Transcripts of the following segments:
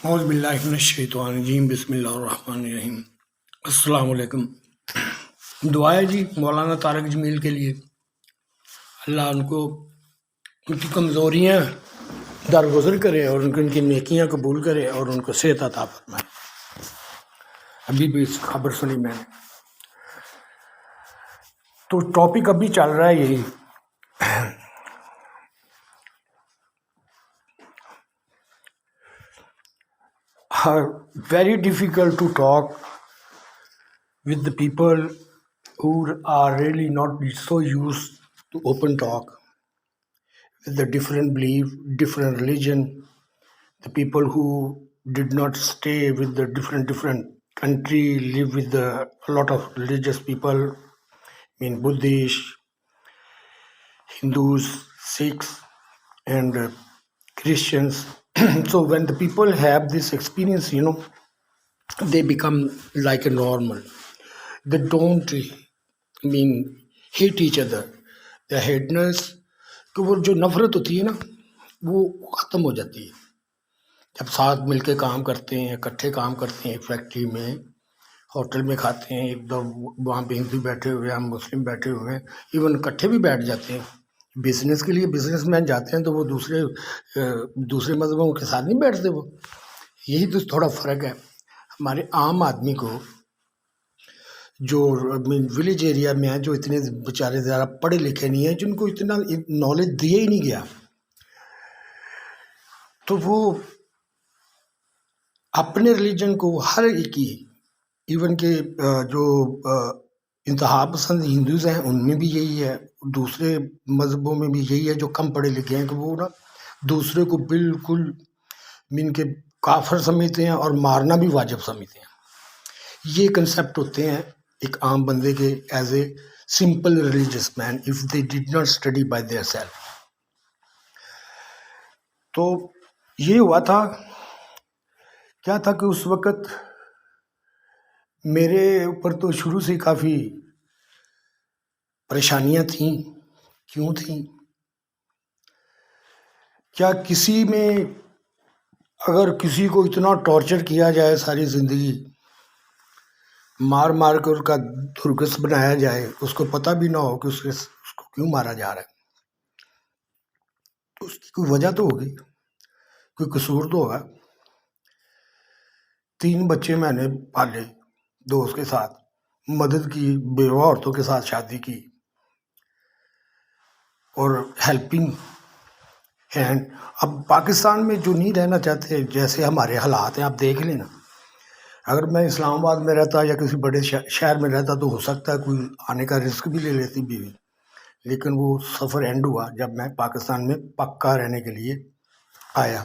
اعوذ باللہ من الشیطان الرجیم، بسم اللہ الرحمن الرحیم۔ السلام علیکم۔ دعا ہے جی مولانا طارق جمیل کے لیے، اللہ ان کو ان کی کمزوریاں درگزر کرے اور ان کی نیکیاں قبول کرے اور ان کو صحت عطا فرمائے۔ ابھی بھی اس خبر سنی میں نے، تو ٹاپک ابھی چل رہا ہے یہی very difficult to talk with the people who are really not so used to open talk with the different belief, different religion, the people who did not stay with the different country, live with a lot of religious people, Buddhist, Hindus, Sikhs, and Christians. So when the people have this experience, they become like a normal. They don't hate each other. The hateness, کہ وہ جو نفرت ہوتی ہے نا وہ ختم ہو جاتی ہے جب ساتھ مل کے کام کرتے ہیں، اکٹھے کام کرتے ہیں، ایک فیکٹری میں، ہوٹل میں کھاتے ہیں، ایک دم وہاں پہ ہندو بیٹھے ہوئے ہیں، ہم مسلم بیٹھے ہوئے ہیں، ایون اکٹھے بھی بیٹھ جاتے ہیں۔ بزنس کے لیے بزنس مین جاتے ہیں تو وہ دوسرے مذہبوں کے ساتھ نہیں بیٹھتے، وہ یہی تو تھوڑا فرق ہے۔ ہمارے عام آدمی کو جو ولیج ایریا میں ہیں، جو اتنے بیچارے زیادہ پڑھے لکھے نہیں ہیں، جن کو اتنا نالج دیا ہی نہیں گیا، تو وہ اپنے ریلیجن کو ہر ایک کی، ایون کہ جو انتہا پسند ہندوز ہیں ان میں بھی یہی ہے، دوسرے مذہبوں میں بھی یہی ہے جو کم پڑھے لکھے ہیں، کہ وہ نا دوسرے کو بالکل کے کافر سمجھتے ہیں اور مارنا بھی واجب سمجھتے ہیں۔ یہ کنسیپٹ ہوتے ہیں ایک عام بندے کے as a simple religious man if they did not study by their self. تو یہ ہوا تھا، کیا تھا کہ اس وقت میرے اوپر تو شروع سے کافی پریشانیاں تھیں۔ کیوں تھیں؟ کیا کسی میں اگر کسی کو اتنا ٹارچر کیا جائے ساری زندگی، مار مار کر اس کا درگس بنایا جائے، اس کو پتہ بھی نہ ہو کہ اس کو کیوں مارا جا رہا ہے، تو اس کی کوئی وجہ تو ہوگی، کوئی قصور تو ہوگا۔ 3 بچے میں نے پالے دوست کے ساتھ، مدد کی، بیوہ عورتوں کے ساتھ شادی کی، اور ہیلپنگ ہینڈ۔ اب پاکستان میں جو نہیں رہنا چاہتے، جیسے ہمارے حالات ہیں آپ دیکھ لیں نا، اگر میں اسلام آباد میں رہتا یا کسی بڑے شہر میں رہتا تو ہو سکتا ہے کوئی آنے کا رسک بھی لے لیتی بیوی، لیکن وہ سفر اینڈ ہوا جب میں پاکستان میں پکا رہنے کے لیے آیا،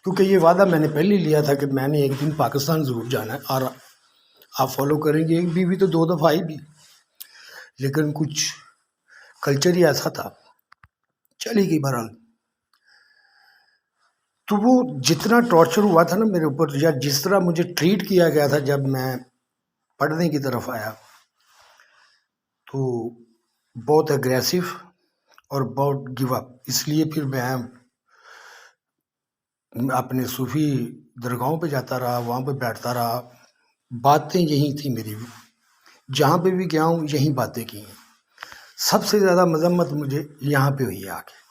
کیونکہ یہ وعدہ میں نے پہلے لیا تھا کہ میں نے ایک دن پاکستان ضرور جانا ہے، اور آپ فالو کریں گے۔ ایک بیوی تو 2 دفعہ آئی بھی، لیکن کچھ کلچر ہی ایسا تھا، چلی گئی بہرحال۔ تو وہ جتنا ٹارچر ہوا تھا نا میرے اوپر، یا جس طرح مجھے ٹریٹ کیا گیا تھا جب میں پڑھنے کی طرف آیا، تو بہت اگریسو اور بہت گیو اپ۔ اس لیے پھر میں اپنے صوفی درگاہوں پہ جاتا رہا، وہاں پہ بیٹھتا رہا، باتیں یہی تھیں میری، جہاں پہ بھی گیا ہوں یہی باتیں کی ہیں۔ سب سے زیادہ مذمت مجھے یہاں پہ ہوئی ہے آ کے،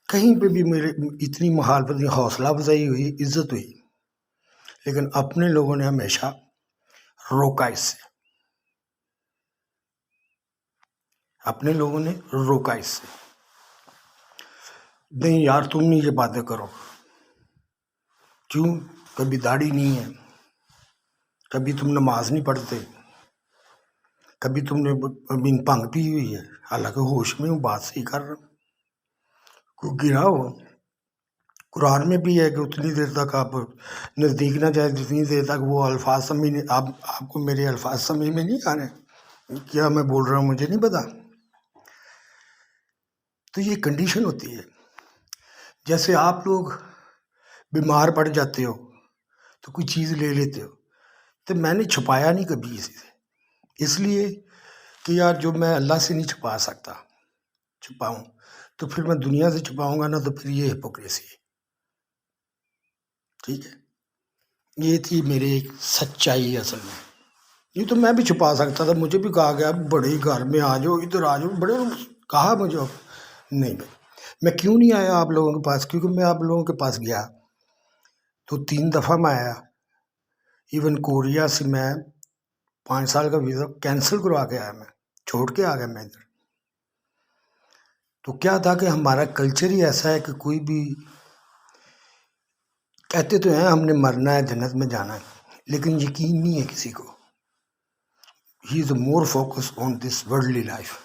کہیں پہ بھی میرے اتنی مخالفت، حوصلہ افزائی ہوئی، عزت ہوئی، لیکن اپنے لوگوں نے ہمیشہ روکا، اس سے اپنے لوگوں نے روکا، اس سے نہیں یار تم نہیں یہ باتیں کرو، کیوں؟ کبھی داڑھی نہیں ہے، کبھی تم نماز نہیں پڑھتے، کبھی تم نے بھنگ پی ہوئی ہے، حالانکہ ہوش میں ہوں، بات صحیح کر رہا ہوں، کوئی گرا ہو۔ قرآن میں بھی ہے کہ اتنی دیر تک آپ نزدیک نہ جائے جتنی دیر تک وہ الفاظ سمجھ نہیں، آپ کو میرے الفاظ سمجھ میں نہیں آ رہے، کیا میں بول رہا ہوں مجھے نہیں پتا۔ تو یہ کنڈیشن ہوتی ہے، جیسے آپ لوگ بیمار پڑ جاتے ہو تو کوئی چیز لے لیتے ہو، تو میں نے چھپایا نہیں کبھی کسی سے، اس لیے کہ یار جو میں اللہ سے نہیں چھپا سکتا چھپاؤں، تو پھر میں دنیا سے چھپاؤں گا نا، تو پھر یہ ہپوکریسی ہے، ٹھیک ہے۔ یہ تھی میری ایک سچائی اصل میں. یہ تو میں بھی چھپا سکتا تھا، مجھے بھی کہا گیا بڑے گھر میں آ جاؤ، ادھر آ جاؤ، بڑے کہا مجھے. نہیں بھائی، میں کیوں نہیں آیا آپ لوگوں کے پاس؟ کیونکہ میں آپ لوگوں کے پاس گیا تو 3 دفعہ میں آیا. ایون کوریا سے میں 5 سال کا ویزا کینسل کروا کے آیا، میں چھوڑ کے آ گیا میں ادھر. تو کیا تھا کہ ہمارا کلچر ہی ایسا ہے کہ کوئی بھی کہتے تو ہیں ہم نے مرنا ہے، جنت میں جانا ہے، لیکن یقین نہیں ہے کسی کو. He is more focus on this worldly life.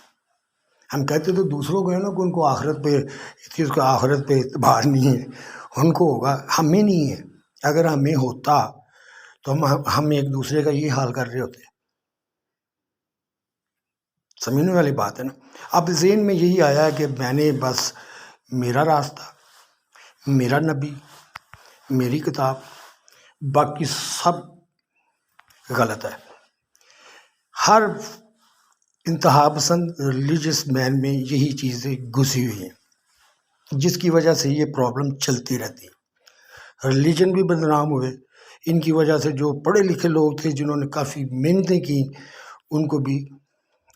ہم کہتے تو دوسروں کو ہے نا کہ ان کو آخرت پہ اس چیز کا آخرت پہ اعتبار نہیں ہے، ان کو ہوگا، ہمیں نہیں ہے. اگر ہمیں ہوتا تو ہم ایک دوسرے کا یہ حال کر رہے ہوتے. سمجھنے والی بات ہے نا. اب ذہن میں یہی آیا کہ میں نے بس میرا راستہ، میرا نبی، میری کتاب، باقی سب غلط ہے. ہر انتہا پسند ریلیجس مین میں یہی چیزیں گھسی ہوئی ہیں، جس کی وجہ سے یہ پرابلم چلتی رہتی. ریلیجن بھی بدنام ہوئے ان کی وجہ سے. جو پڑھے لکھے لوگ تھے جنہوں نے کافی محنتیں کی، ان کو بھی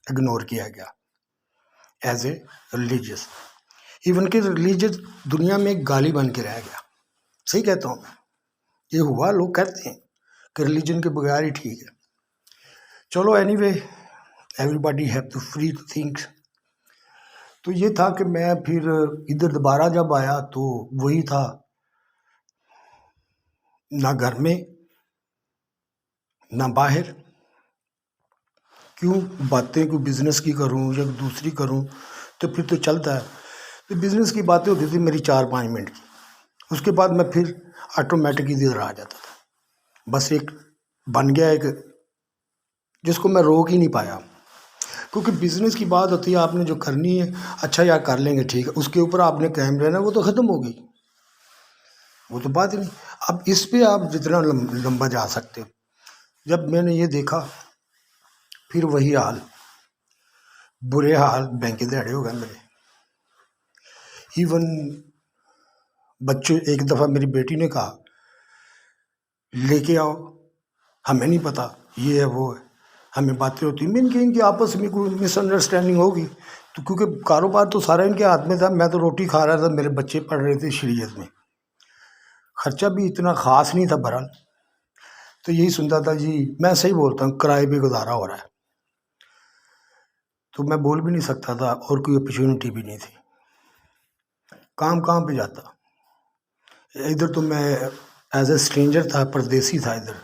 اگنور کیا گیا ایز اے ریلیجس. ایون کہ ریلیجس دنیا میں ایک گالی بن کے رہ گیا. صحیح کہتا ہوں میں، یہ ہوا. لوگ کہتے ہیں کہ ریلیجن کے بغیر ہی ٹھیک ہے. چلو anyway, everybody have to free to think. تو یہ تھا کہ میں پھر ادھر دوبارہ جب آیا تو وہی تھا، نہ گھر میں نہ باہر. کیوں باتیں کوئی بزنس کی کروں یا دوسری کروں تو پھر تو چلتا ہے. تو بزنس کی باتیں ہوتی تھی میری 4-5 منٹ کی، اس کے بعد میں پھر آٹومیٹک ادھر آ جاتا تھا. بس ایک بن گیا ایک جس کو میں روک ہی نہیں پایا. کیونکہ بزنس کی بات ہوتی ہے، آپ نے جو کرنی ہے اچھا یار کر لیں گے ٹھیک ہے، اس کے اوپر آپ نے قائم رہنا، وہ تو ختم ہو گئی، وہ تو بات ہی نہیں. اب اس پہ آپ جتنا لمبا جا سکتے ہو. جب میں نے یہ دیکھا پھر وہی حال، برے حال، بینک دہڑے ہو گئے میرے. ایون بچے، ایک دفعہ میری بیٹی نے کہا لے کے آؤ، ہمیں نہیں پتا یہ ہے وہ ہے، ہمیں باتیں ہوتی. میں نے کہا ان کے آپس میں کوئی مس انڈرسٹینڈنگ ہوگی. تو کیونکہ کاروبار تو سارا ان کے ہاتھ میں تھا، میں تو روٹی کھا رہا تھا، میرے بچے پڑھ رہے تھے شریعت میں، خرچہ بھی اتنا خاص نہیں تھا بہرحال. تو یہی سنتا تھا جی، میں صحیح بولتا ہوں، کرائے پہ گزارا ہو رہا ہے. تو میں بول بھی نہیں سکتا تھا اور کوئی اپرچونیٹی بھی نہیں تھی. کام پہ جاتا ادھر تو میں ایز اے اسٹرینجر تھا، پردیسی تھا ادھر،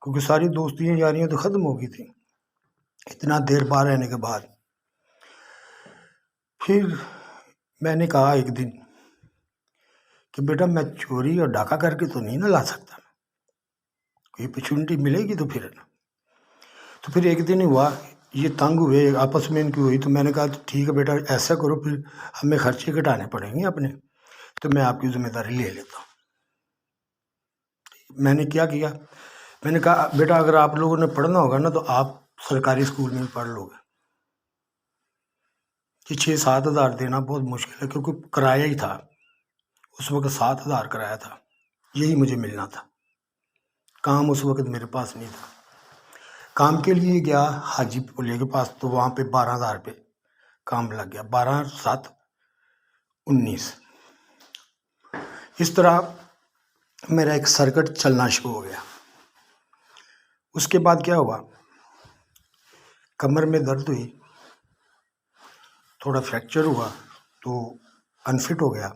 کیونکہ ساری دوستیاں یاریاں تو ختم ہو گئی تھیں اتنا دیر باہر رہنے کے بعد. پھر میں نے کہا ایک دن کہ بیٹا میں چوری اور ڈاکہ کر کے تو نہیں نہ لا سکتا، کوئی اپرچونیٹی ملے گی تو پھر. تو پھر ایک دن ہوا، یہ تنگ ہوئے آپس میں ان کی ہوئی. تو میں نے کہا ٹھیک ہے بیٹا ایسا کرو، پھر ہمیں خرچے گھٹانے پڑیں گے اپنے، تو میں آپ کی ذمہ داری لے لیتا ہوں. میں نے کیا میں نے کہا بیٹا اگر آپ لوگوں نے پڑھنا ہوگا نا تو آپ سرکاری اسکول میں پڑھ لو گے. کہ 6-7 ہزار دینا بہت مشکل ہے، کیونکہ کرایہ ہی تھا اس وقت، 7 ہزار کرایہ تھا، یہی مجھے ملنا تھا. کام اس وقت میرے پاس نہیں تھا. کام کے لیے گیا حاجی پولے کے پاس، تو وہاں پہ 12 ہزار پہ کام لگ گیا. 12-7-19 اس طرح میرا ایک سرکٹ چلنا شروع ہو گیا. اس کے بعد کیا ہوا، کمر میں درد ہوئی، تھوڑا فریکچر ہوا تو انفٹ ہو گیا.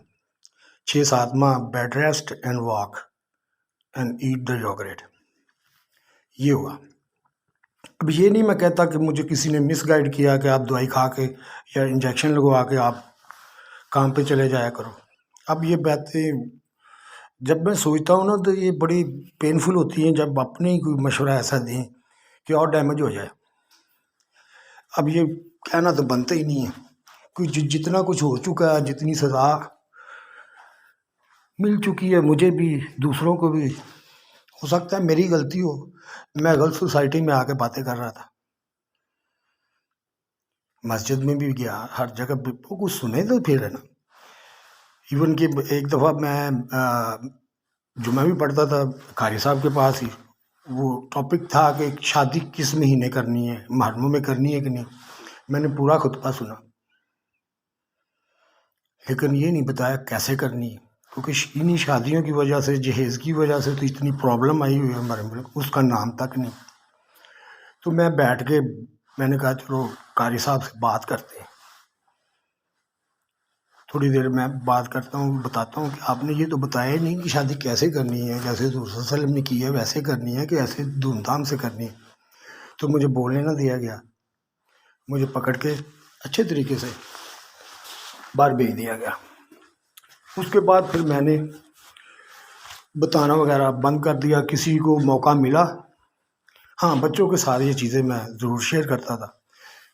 6-7 ماہ bed rest and walk and eat the yogurt, یہ ہوا. اب یہ نہیں میں کہتا کہ مجھے کسی نے مس گائیڈ کیا کہ آپ دوائی کھا کے یا انجیکشن لگوا کے آپ کام پہ چلے جایا کرو. اب یہ باتیں جب میں سوچتا ہوں نا تو یہ بڑی پینفل ہوتی ہیں، جب اپنے ہی کوئی مشورہ ایسا دیں کہ اور ڈیمیج ہو جائے. اب یہ کہنا تو بنتا ہی نہیں ہے، کوئی جتنا کچھ ہو چکا ہے، جتنی سزا مل چکی ہے مجھے بھی، دوسروں کو بھی. ہو سکتا ہے میری غلطی ہو، میں غلط سوسائٹی میں آ کے باتیں کر رہا تھا. مسجد میں بھی گیا، ہر جگہ بھی کچھ سنے تو پھر ہے نا. ایون کہ ایک دفعہ میں جو میں بھی پڑھتا تھا قاری صاحب کے پاس ہی، وہ ٹاپک تھا کہ شادی کس مہینے کرنی ہے، محرموں میں کرنی ہے کہ نہیں. میں نے پورا خطبہ سنا، لیکن یہ نہیں بتایا کیسے کرنی ہے، کیونکہ انہی شادیوں کی وجہ سے، جہیز کی وجہ سے تو اتنی پرابلم آئی ہوئی ہے ہمارے ملک، اس کا نام تک نہیں. تو میں بیٹھ کے میں نے کہا چلو قاری صاحب سے بات کرتے ہیں. تھوڑی دیر میں بات کرتا ہوں، بتاتا ہوں کہ آپ نے یہ تو بتایا ہی نہیں کہ شادی کیسے کرنی ہے، جیسے حضور صلی اللہ علیہ وسلم نے کی ہے ویسے کرنی ہے کہ ایسے دھوم دھام سے کرنی ہے. تو مجھے بولنے نہ دیا گیا، مجھے پکڑ کے اچھے طریقے سے باہر بھیج دیا گیا. اس کے بعد پھر میں نے بتانا وغیرہ بند کر دیا. کسی کو موقع ملا، ہاں بچوں کے ساتھ یہ چیزیں میں ضرور شیئر کرتا تھا.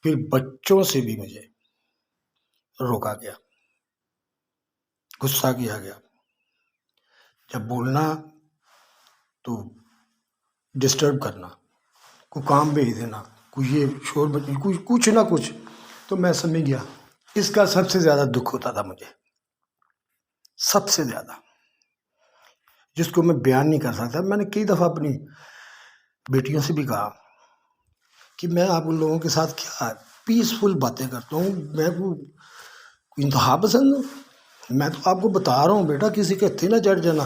پھر بچوں سے بھی مجھے روکا گیا، غصہ کیا گیا. جب بولنا تو ڈسٹرب کرنا، کوئی کام بھیج دینا، کوئی یہ شور کچھ نہ کچھ. تو میں سمجھ گیا اس کا سب سے زیادہ دکھ ہوتا تھا مجھے، سب سے زیادہ، جس کو میں بیان نہیں کر سکتا. میں نے کئی دفعہ اپنی بیٹیوں سے بھی کہا کہ میں آپ ان لوگوں کے ساتھ کیا پیسفل باتیں کرتا ہوں، میں کو انتہا پسند ہوں. میں تو آپ کو بتا رہا ہوں بیٹا، کسی کے ہتھے نہ چڑھ جانا.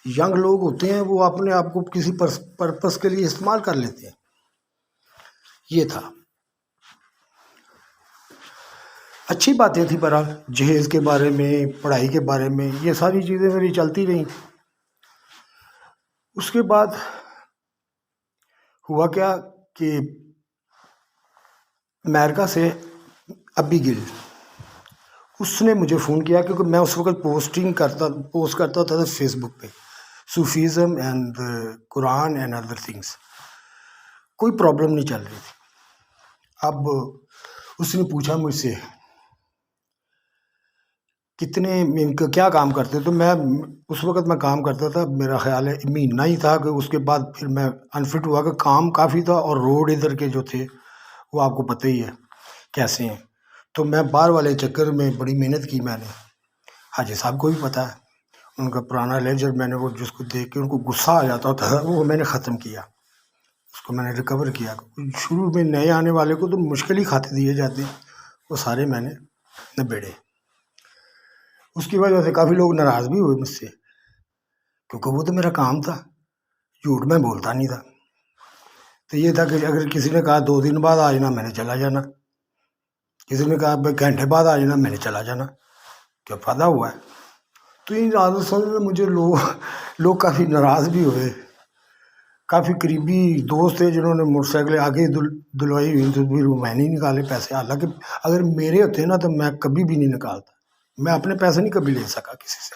ینگ لوگ ہوتے ہیں وہ اپنے آپ کو کسی پرپس کے لیے استعمال کر لیتے ہیں. یہ تھا، اچھی باتیں تھیں بہرحال، جہیز کے بارے میں، پڑھائی کے بارے میں، یہ ساری چیزیں میری چلتی رہیں. اس کے بعد ہوا کیا کہ امریکہ سے ابی گل، اس نے مجھے فون کیا، کیونکہ میں اس وقت پوسٹ کرتا تھا فیس بک پہ، Sufism and Quran and other things. کوئی پرابلم نہیں چل رہی تھی. اب اس نے پوچھا مجھ سے کتنے کیا کام کرتے. تو میں اس وقت میں کام کرتا تھا، میرا خیال ہے مہینہ ہی تھا، کہ اس کے بعد پھر میں انفٹ ہوا کہ کام کافی تھا، اور روڈ ادھر کے جو تھے وہ آپ کو پتہ ہی ہے کیسے ہیں. تو میں باہر والے چکر میں بڑی محنت کی. میں نے حاجی صاحب کو بھی پتہ ہے، ان کا پرانا لیجر، میں نے وہ جس کو دیکھ کے ان کو غصہ آ جاتا تھا، وہ میں نے ختم کیا، اس کو میں نے ریکور کیا. شروع میں نئے آنے والے کو تو مشکل ہی کھاتے دیے جاتے ہیں، وہ سارے میں نے نبیڑے. اس کی وجہ سے کافی لوگ ناراض بھی ہوئے مجھ سے، کیونکہ وہ تو میرا کام تھا، جھوٹ میں بولتا نہیں تھا. تو یہ تھا کہ اگر کسی نے کہا 2 دن بعد آ جانا، میں نے چلا جانا. کسی نے کہا گھنٹے بعد آ جانا، میں نے چلا جانا. کیا فائدہ ہوا ہے؟ تو ان عادتوں سے مجھے لوگ کافی ناراض بھی ہوئے. کافی قریبی دوست تھے جنہوں نے موٹر سائیکلیں آگے دلوائی ہوئی، تو پھر میں نہیں نکالے پیسے. حالانکہ اگر میرے ہوتے نا تو میں کبھی بھی نہیں نکالتا. میں اپنے پیسے نہیں کبھی لے سکا کسی سے،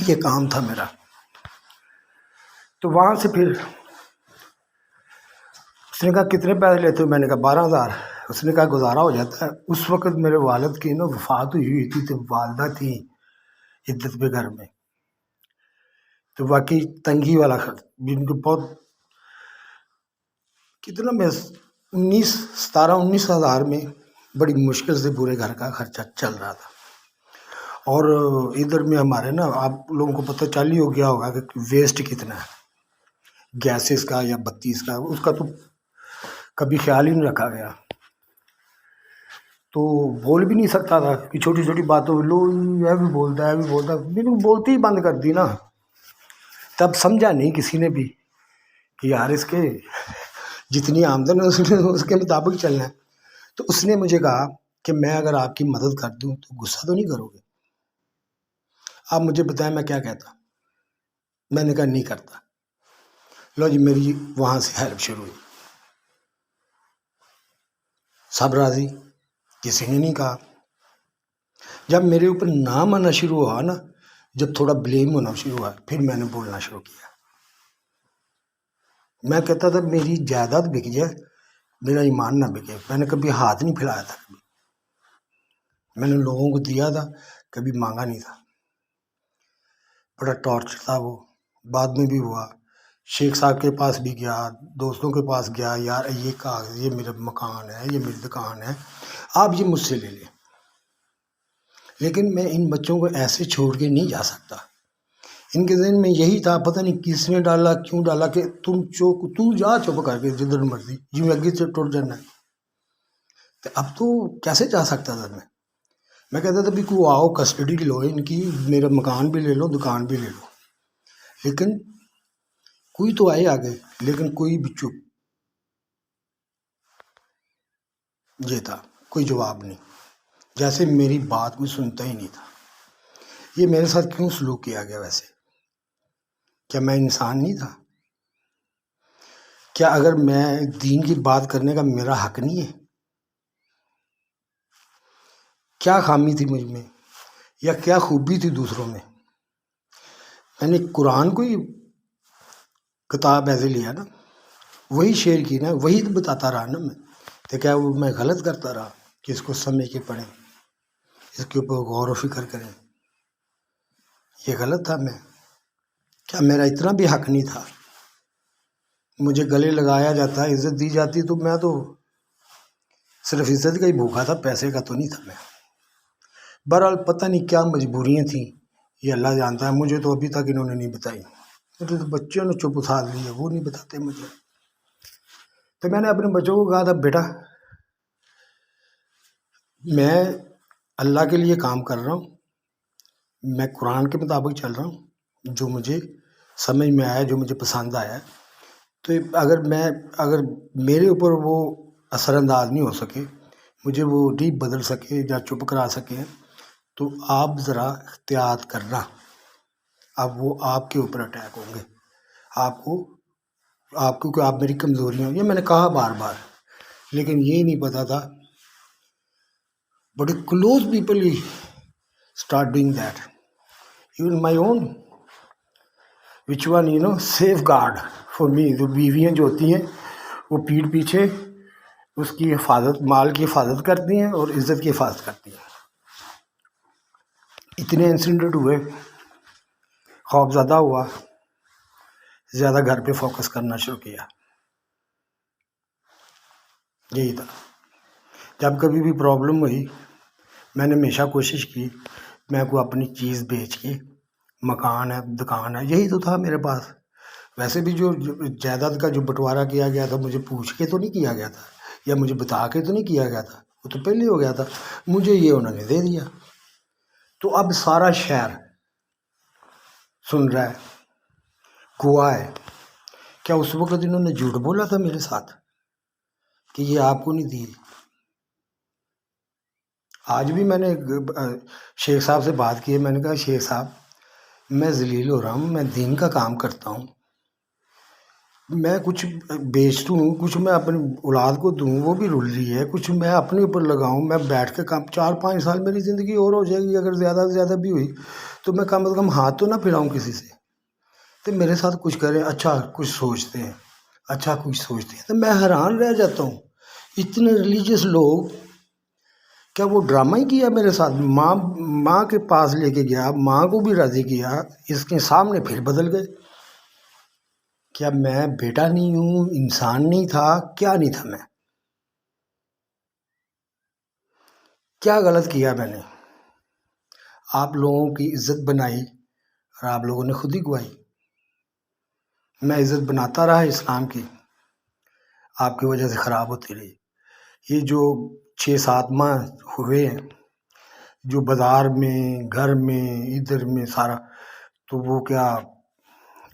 یہ کام تھا میرا. تو وہاں سے پھر اس نے کہا کتنے پیسے لیتے ہو؟ میں نے کہا 12,000. اس نے کہا گزارا ہو جاتا ہے. اس وقت میرے والد کی نا وفات ہوئی تھی، تو والدہ تھی عدت پہ گھر میں. تو واقعی تنگی والا خرچ جن کو بہت، کتنا میں 17-19 ہزار میں بڑی مشکل سے پورے گھر کا خرچہ چل رہا تھا. اور ادھر میں ہمارے نا، آپ لوگوں کو پتہ چل ہی ہو گیا ہوگا کہ ویسٹ کتنا ہے گیسز کا یا بتیس کا، اس کا تو کبھی خیال ہی نہیں رکھا گیا. تو بول بھی نہیں سکتا تھا کہ چھوٹی چھوٹی باتوں لو یہ بھی بولتا ہے، بالکل بولتی ہی بند کر دی نا. تب سمجھا نہیں کسی نے بھی کہ یار اس کے جتنی آمدن ہے اس کے مطابق چلنا ہے. تو اس نے مجھے کہا کہ میں اگر آپ کی مدد کر دوں تو غصہ تو نہیں کرو گے؟ آپ مجھے بتائیں میں کیا کہتا. میں نے کہا نہیں کرتا. لو جی، میری وہاں سے ہیلپ شروع ہوئی. سب راضی، کسی نے نہیں کہا. جب میرے اوپر نام آنا شروع ہوا نا، جب تھوڑا بلیم ہونا شروع ہوا، پھر میں نے بولنا شروع کیا. میں کہتا تھا میری جائیداد بک جائے، میرا ایمان نہ بکے. میں نے کبھی ہاتھ نہیں پھیلایا تھا، کبھی میں نے لوگوں کو دیا تھا، کبھی مانگا نہیں تھا. بڑا ٹارچر تھا وہ. بعد میں بھی ہوا، شیخ صاحب کے پاس بھی گیا، دوستوں کے پاس گیا، یار یہ کاغذ، یہ میرا مکان ہے، یہ میری دکان ہے، آپ یہ مجھ سے لے لیں. لیکن میں ان بچوں کو ایسے چھوڑ کے نہیں جا سکتا. ان کے ذہن میں یہی تھا، پتہ نہیں کس نے ڈالا، کیوں ڈالا، کہ تو جا چپ کر کے جدھر مرضی جی اگے سے ٹر جانا ہے۔ تو اب تو کیسے جا سکتا تھا میں کہتا تھا بھی کو آؤ کسٹڈی لو ان کی، میرا مکان بھی لے لو، دکان بھی لے لو، لیکن کوئی تو آئے آگے، لیکن کوئی بھی چپ، یہ تھا، کوئی جواب نہیں، جیسے میری بات کوئی سنتا ہی نہیں تھا۔ یہ میرے ساتھ کیوں سلوک کیا گیا ویسے؟ کیا میں انسان نہیں تھا؟ کیا اگر میں دین کی بات کرنے کا میرا حق نہیں ہے؟ کیا خامی تھی مجھ میں، یا کیا خوبی تھی دوسروں میں؟ میں نے قرآن کو ہی کتاب ایسے لیا نا، وہی شیئر کی نا، وہی تو بتاتا رہا نا میں، تو کیا وہ میں غلط کرتا رہا کہ اس کو سمجھ کے پڑھیں، اس کے اوپر غور و فکر کریں؟ یہ غلط تھا میں؟ کیا میرا اتنا بھی حق نہیں تھا؟ مجھے گلے لگایا جاتا، عزت دی جاتی، تو میں تو صرف عزت کا ہی بھوکا تھا، پیسے کا تو نہیں تھا میں۔ بہرحال پتہ نہیں کیا مجبوریاں تھیں، یہ اللہ جانتا ہے، مجھے تو ابھی تک انہوں نے نہیں بتائی، مجھے تو بچوں نے چپ اٹھا لی ہے، وہ نہیں بتاتے مجھے۔ تو میں نے اپنے بچوں کو کہا تھا، بیٹا میں اللہ کے لیے کام کر رہا ہوں، میں قرآن کے مطابق چل رہا ہوں، جو مجھے سمجھ میں آیا، جو مجھے پسند آیا، تو اگر میرے اوپر وہ اثر انداز نہیں ہو سکے، مجھے وہ نہیں بدل سکے یا چپ کرا سکے، تو آپ ذرا احتیاط کرنا، اب وہ آپ کے اوپر اٹیک ہوں گے، آپ کو آپ میری کمزوریاں، یہ میں نے کہا بار بار، لیکن یہ نہیں پتا تھا، but close people start doing that, even my own which one safeguard for me, جو بیویاں جو ہوتی ہیں وہ پیٹھ پیچھے اس کی حفاظت، مال کی حفاظت کرتی ہیں اور عزت کی حفاظت کرتی ہیں۔ اتنے انسیڈنٹ ہوئے، خوف زدہ ہوا، زیادہ گھر پہ فوکس کرنا شروع کیا، یہی تھا۔ جب کبھی بھی پرابلم ہوئی، میں نے ہمیشہ کوشش کی میں کو اپنی چیز بیچ کے، مکان ہے، دکان ہے، یہی تو تھا میرے پاس۔ ویسے بھی جو جائیداد کا جو بٹوارا کیا گیا تھا، مجھے پوچھ کے تو نہیں کیا گیا تھا، یا مجھے بتا کے تو نہیں کیا گیا تھا، وہ تو پہلے ہو گیا تھا، مجھے یہ انہوں نے دے دیا۔ تو اب سارا شہر سن رہا ہے، گواہ ہے، کیا اس وقت انہوں نے جھوٹ بولا تھا میرے ساتھ کہ یہ آپ کو نہیں دی؟ آج بھی میں نے شیخ صاحب سے بات کی ہے، میں نے کہا شیخ صاحب میں ذلیل ہو رہا ہوں، میں دین کا کام کرتا ہوں، میں کچھ بیچتوں ہوں، کچھ میں اپنی اولاد کو دوں، وہ بھی رل رہی ہے، کچھ میں اپنے اوپر لگاؤں، میں بیٹھ کے کام 4-5 سال میری زندگی اور ہو جائے گی، اگر زیادہ سے زیادہ بھی ہوئی تو میں کم از کم ہاتھ تو نہ پھیلاؤں کسی سے، تو میرے ساتھ کچھ کریں، اچھا کچھ سوچتے ہیں، اچھا کچھ سوچتے ہیں۔ تو میں حیران رہ جاتا ہوں، اتنے ریلیجیس لوگ، کیا وہ ڈرامہ ہی کیا میرے ساتھ؟ ماں کے پاس لے کے گیا، ماں کو بھی راضی کیا، اس کے سامنے پھر بدل گئے۔ کیا میں بیٹا نہیں ہوں، انسان نہیں تھا، کیا نہیں تھا؟ میں کیا غلط کیا میں نے؟ آپ لوگوں کی عزت بنائی اور آپ لوگوں نے خود ہی گوائی۔ میں عزت بناتا رہا اسلام کی، آپ کی وجہ سے خراب ہوتی رہی۔ یہ جو 6-7 ماہ ہوئے ہیں، جو بازار میں، گھر میں، ادھر میں سارا، تو وہ کیا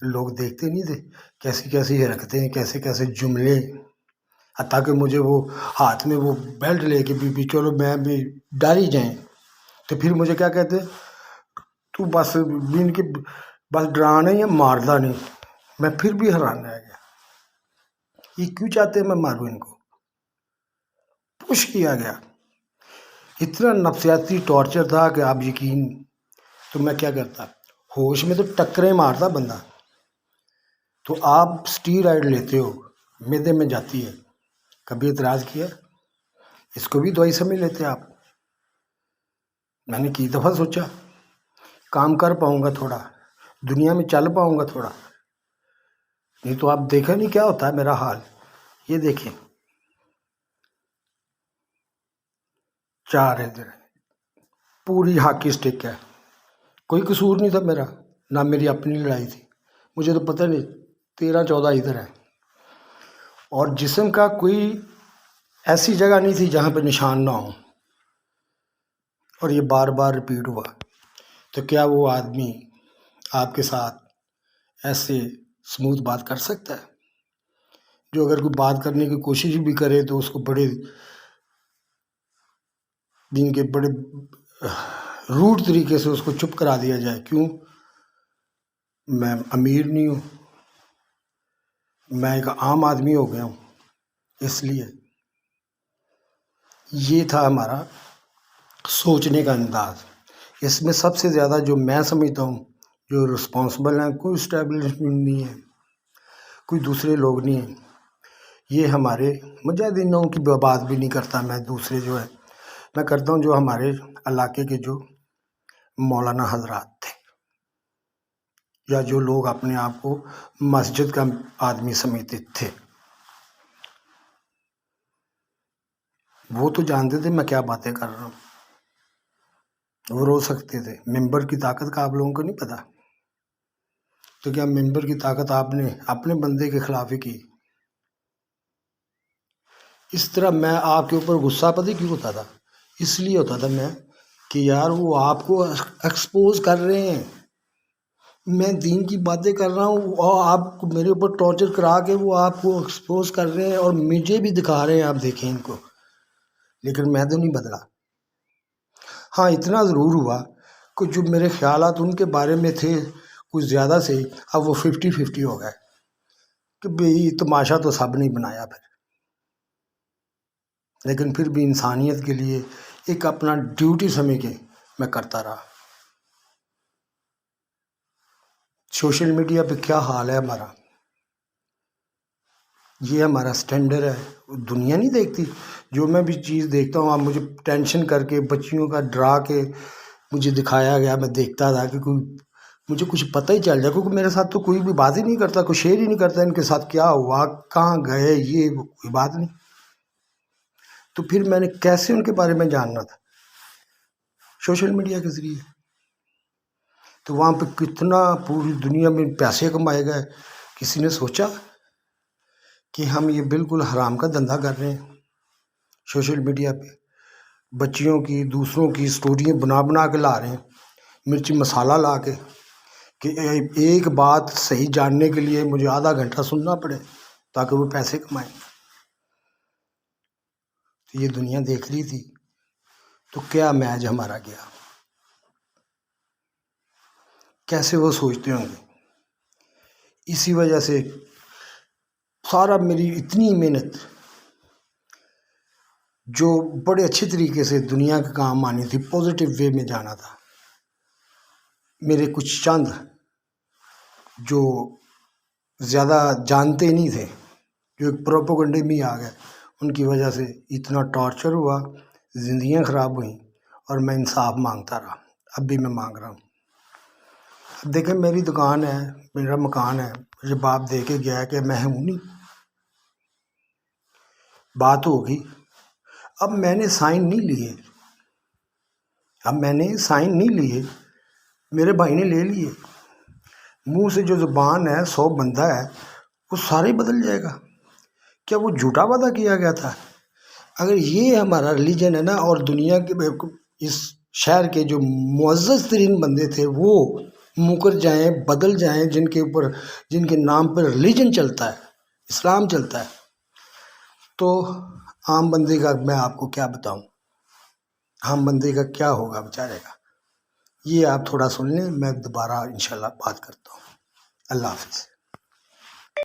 لوگ دیکھتے نہیں تھے کیسی کیسی حرکتیں، کیسے کیسے جملے، حتیٰ کہ مجھے وہ ہاتھ میں وہ بیلٹ لے کے بھی چلو میں بھی ڈر ہی جائیں، تو پھر مجھے کیا کہتے، تو بس ان کے بس ڈرانا یا ماردا نہیں۔ میں پھر بھی حیران رہ گیا، یہ کیوں چاہتے ہیں میں ماروں ان کو؟ پش کیا گیا، اتنا نفسیاتی ٹارچر تھا کہ آپ یقین، تو میں کیا کرتا، ہوش میں تو ٹکریں مارتا بندہ، تو آپ سٹیرائڈ لیتے ہو، معدے میں جاتی ہے، کبھی اعتراض کیا؟ اس کو بھی دوائی سمجھ لیتے آپ؟ میں نے کئی دفعہ سوچا کام کر پاؤں گا تھوڑا، دنیا میں چل پاؤں گا تھوڑا، نہیں تو آپ دیکھیں نہیں کیا ہوتا ہے میرا حال، یہ دیکھیں، 4 ادھر پوری ہاکی اسٹک ہے، کوئی قصور نہیں تھا میرا، نہ میری اپنی لڑائی تھی، مجھے تو پتہ نہیں 13-14 ادھر ہے، اور جسم کا کوئی ایسی جگہ نہیں تھی جہاں پہ نشان نہ ہو، اور یہ بار بار ریپیٹ ہوا. تو کیا وہ آدمی آپ کے ساتھ ایسے سموتھ بات کر سکتا ہے؟ جو اگر کوئی بات کرنے کی کوشش بھی کرے تو اس کو بڑے دن کے بڑے روڈ طریقے سے اس کو چپ کرا دیا جائے. کیوں؟ میں امیر نہیں ہوں، میں ایک عام آدمی ہو گیا ہوں. اس لیے یہ تھا ہمارا سوچنے کا انداز. اس میں سب سے زیادہ جو میں سمجھتا ہوں جو رسپانسبل ہیں، کوئی اسٹیبلشمنٹ نہیں ہے، کوئی دوسرے لوگ نہیں ہیں. یہ ہمارے مجاہدینوں کی بات بھی نہیں کرتا میں، دوسرے جو ہے میں کرتا ہوں جو ہمارے علاقے کے جو مولانا حضرات تھے، یا جو لوگ اپنے آپ کو مسجد کا آدمی سمجھتے تھے. وہ تو جانتے تھے میں کیا باتیں کر رہا ہوں. وہ رو سکتے تھے. ممبر کی طاقت کا آپ لوگوں کو نہیں پتا؟ تو کیا ممبر کی طاقت آپ نے اپنے بندے کے خلاف ہی کی؟ اس طرح میں آپ کے اوپر غصہ پتہ کیوں ہوتا تھا؟ اس لیے ہوتا تھا میں کہ یار وہ آپ کو ایکسپوز کر رہے ہیں. میں دین کی باتیں کر رہا ہوں اور آپ میرے اوپر ٹارچر کرا کے وہ آپ کو ایکسپوز کر رہے ہیں اور مجھے بھی دکھا رہے ہیں آپ دیکھیں ان کو. لیکن میں تو نہیں بدلا. ہاں اتنا ضرور ہوا کہ جو میرے خیالات ان کے بارے میں تھے کچھ زیادہ سے، اب وہ 50-50 ہو گئے کہ بھئی تماشا تو سب نہیں بنایا پھر. لیکن پھر بھی انسانیت کے لیے ایک اپنا ڈیوٹی سمجھ کے میں کرتا رہا. سوشل میڈیا پہ کیا حال ہے ہمارا، یہ ہمارا سٹینڈرڈ ہے. دنیا نہیں دیکھتی. جو میں بھی چیز دیکھتا ہوں، آپ مجھے ٹینشن کر کے بچیوں کا ڈرا کے مجھے دکھایا گیا، میں دیکھتا تھا کہ کوئی مجھے کچھ پتہ ہی چل جائے، کیونکہ میرے ساتھ تو کوئی بھی بات ہی نہیں کرتا، کوئی شیئر ہی نہیں کرتا ان کے ساتھ کیا ہوا، کہاں گئے، یہ کوئی بات نہیں. تو پھر میں نے کیسے ان کے بارے میں جاننا تھا؟ سوشل میڈیا کے ذریعے. تو وہاں پہ کتنا پوری دنیا میں پیسے کمائے گئے. کسی نے سوچا کہ ہم یہ بالکل حرام کا دھندا کر رہے ہیں سوشل میڈیا پہ؟ بچیوں کی دوسروں کی سٹوریاں بنا بنا کے لا رہے ہیں، مرچی مسالہ لا کے، کہ ایک بات صحیح جاننے کے لیے مجھے آدھا گھنٹہ سننا پڑے تاکہ وہ پیسے کمائیں. تو یہ دنیا دیکھ رہی تھی. تو کیا میچ ہمارا گیا؟ کیسے وہ سوچتے ہوں گے؟ اسی وجہ سے سارا میری اتنی محنت جو بڑے اچھے طریقے سے دنیا کے کام آنی تھی، پازیٹیو وے میں جانا تھا، میرے کچھ چند جو زیادہ جانتے نہیں تھے، جو ایک پروپیگنڈے میں آ گئے، ان کی وجہ سے اتنا ٹارچر ہوا، زندگیاں خراب ہوئیں، اور میں انصاف مانگتا رہا. اب بھی میں مانگ رہا ہوں. اب دیکھیں میری دکان ہے، میرا مکان ہے، مجھے باپ دے کے گیا کہ میں ہوں نہیں. بات ہوگی. اب میں نے سائن نہیں لیے، میرے بھائی نے لے لیے. منہ سے جو زبان ہے 100 بندہ ہے وہ سارے بدل جائے گا. کیا وہ جھوٹا وعدہ کیا گیا تھا؟ اگر یہ ہمارا ریلیجن ہے نا، اور دنیا کے اس شہر کے جو معزز ترین بندے تھے وہ مکر جائیں، بدل جائیں، جن کے نام پر ریلیجن چلتا ہے، اسلام چلتا ہے، تو عام بندے کا میں آپ کو کیا بتاؤں؟ عام بندے کا کیا ہوگا بیچارے کا؟ یہ آپ تھوڑا سن لیں، میں دوبارہ انشاءاللہ بات کرتا ہوں. اللہ حافظ.